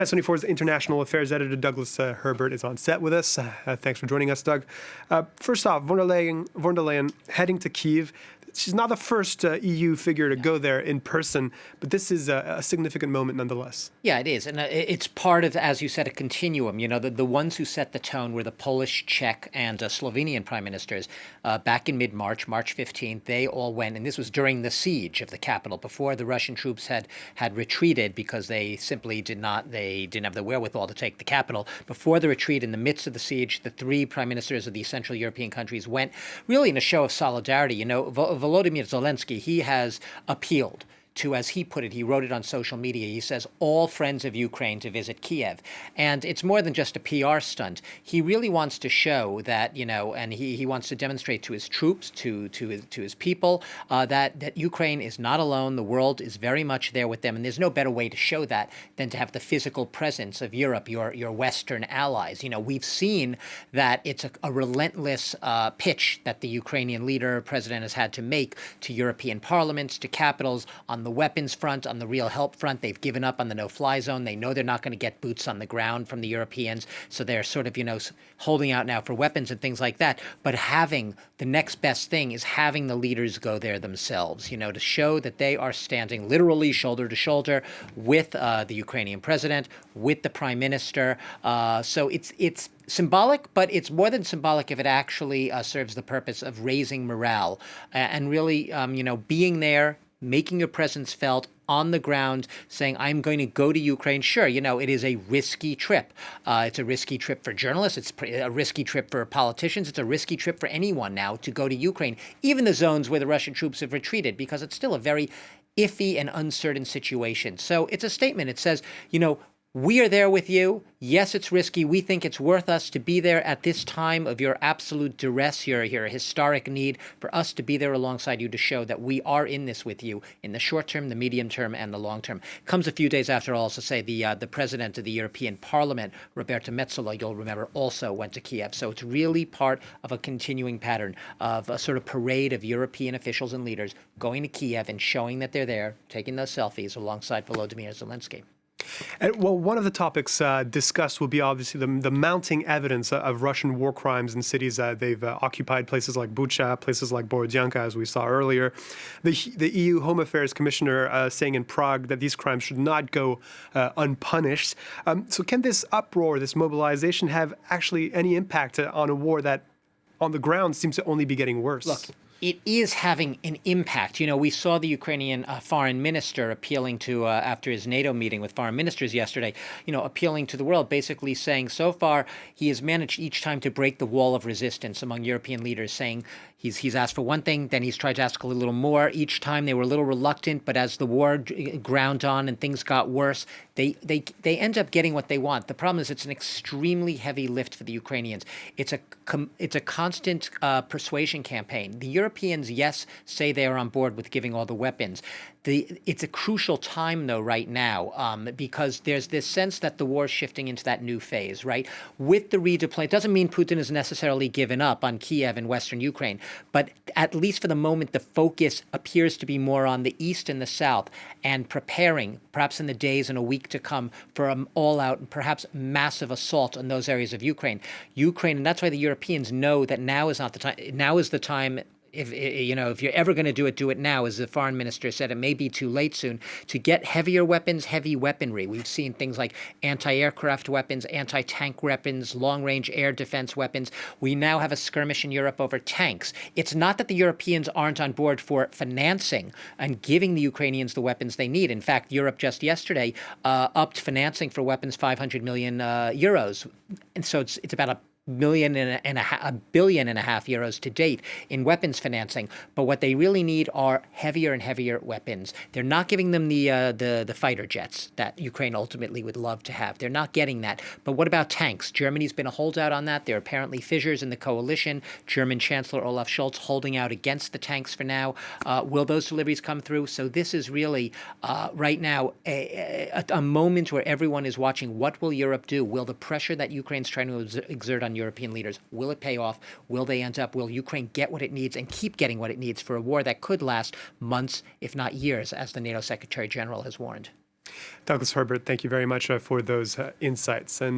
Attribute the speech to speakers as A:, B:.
A: S24's international affairs editor Douglas Herbert is on set with us. Thanks for joining us, Doug. First off, von der Leyen heading to Kyiv. She's not the first EU figure to go there in person, but this is a significant moment nonetheless.
B: Yeah, it is. And it's part of, as you said, a continuum. You know, the ones who set the tone were the Polish, Czech, and Slovenian prime ministers back in mid-March, March 15th. They all went, and this was during the siege of the capital, before the Russian troops had retreated because they simply didn't have the wherewithal to take the capital. Before the retreat, in the midst of the siege, the three prime ministers of the Central European countries went really in a show of solidarity. You know, Volodymyr Zelensky, he has appealed to, as he put it, he wrote it on social media, he says, all friends of Ukraine to visit Kyiv. And it's more than just a PR stunt. He really wants to show that, you know, and he wants to demonstrate to his troops, to his people, that Ukraine is not alone. The world is very much there with them. And there's no better way to show that than to have the physical presence of Europe, your Western allies. You know, we've seen that it's a relentless pitch that the Ukrainian leader, president, has had to make to European parliaments, to capitals, on the weapons front, on the real help front. They've given up on the no-fly zone. They know they're not going to get boots on the ground from the Europeans. So they're sort of, you know, holding out now for weapons and things like that. But having the next best thing is having the leaders go there themselves, you know, to show that they are standing literally shoulder to shoulder with the Ukrainian president, with the prime minister. So it's symbolic, but it's more than symbolic if it actually serves the purpose of raising morale and really, you know, being there, making your presence felt on the ground, saying, I'm going to go to Ukraine. Sure, you know, it is a risky trip. It's a risky trip for journalists. It's a risky trip for politicians. It's a risky trip for anyone now to go to Ukraine, even the zones where the Russian troops have retreated, because it's still a very iffy and uncertain situation. So it's a statement. It says, you know, we are there with you. Yes, it's risky. We think it's worth us to be there at this time of your absolute duress, your historic need, for us to be there alongside you to show that we are in this with you in the short term, the medium term, and the long term. Comes a few days after, I'll also say, the president of the European Parliament, Roberta Metsola, you'll remember, also went to Kyiv. So it's really part of a continuing pattern of a sort of parade of European officials and leaders going to Kyiv and showing that they're there, taking those selfies alongside Volodymyr Zelensky.
A: And, well, one of the topics discussed will be obviously the mounting evidence of Russian war crimes in cities they've occupied, places like Bucha, places like Borodyanka, as we saw earlier. The EU Home Affairs Commissioner saying in Prague that these crimes should not go unpunished. So can this uproar, this mobilization, have actually any impact on a war that on the ground seems to only be getting worse?
B: Look, it is having an impact. You know, we saw the Ukrainian foreign minister appealing to, after his NATO meeting with foreign ministers yesterday, you know, appealing to the world, basically saying so far he has managed each time to break the wall of resistance among European leaders, saying he's asked for one thing, then he's tried to ask a little more. Each time they were a little reluctant, but as the war ground on and things got worse, they end up getting what they want. The problem is it's an extremely heavy lift for the Ukrainians. It's a constant persuasion campaign. The Europeans, yes, say they are on board with giving all the weapons. It's a crucial time, though, right now, because there's this sense that the war is shifting into that new phase, right? With the redeployment, it doesn't mean Putin has necessarily given up on Kyiv and Western Ukraine, but at least for the moment, the focus appears to be more on the east and the south and preparing, perhaps in the days and a week to come, for an all-out and perhaps massive assault on those areas of Ukraine. And that's why the Europeans know that now is not the time. Now is the time. If you're ever going to do it now, as the foreign minister said. It may be too late soon to get heavier weapons, heavy weaponry. We've seen things like anti-aircraft weapons, anti-tank weapons, long-range air defense weapons. We now have a skirmish in Europe over tanks. It's not that the Europeans aren't on board for financing and giving the Ukrainians the weapons they need. In fact, Europe just yesterday upped financing for weapons 500 million euros. And so it's about a billion and a half euros to date in weapons financing. But what they really need are heavier and heavier weapons. They're not giving them the fighter jets that Ukraine ultimately would love to have. They're not getting that. But what about tanks? Germany's been a holdout on that. There are apparently fissures in the coalition. German Chancellor Olaf Scholz holding out against the tanks for now. Will those deliveries come through? So this is really, right now, a moment where everyone is watching. What will Europe do? Will the pressure that Ukraine's trying to exert on European leaders, will it pay off? Will Ukraine get what it needs and keep getting what it needs for a war that could last months, if not years, as the NATO Secretary General has warned?
A: Douglas Herbert, thank you very much for those insights. And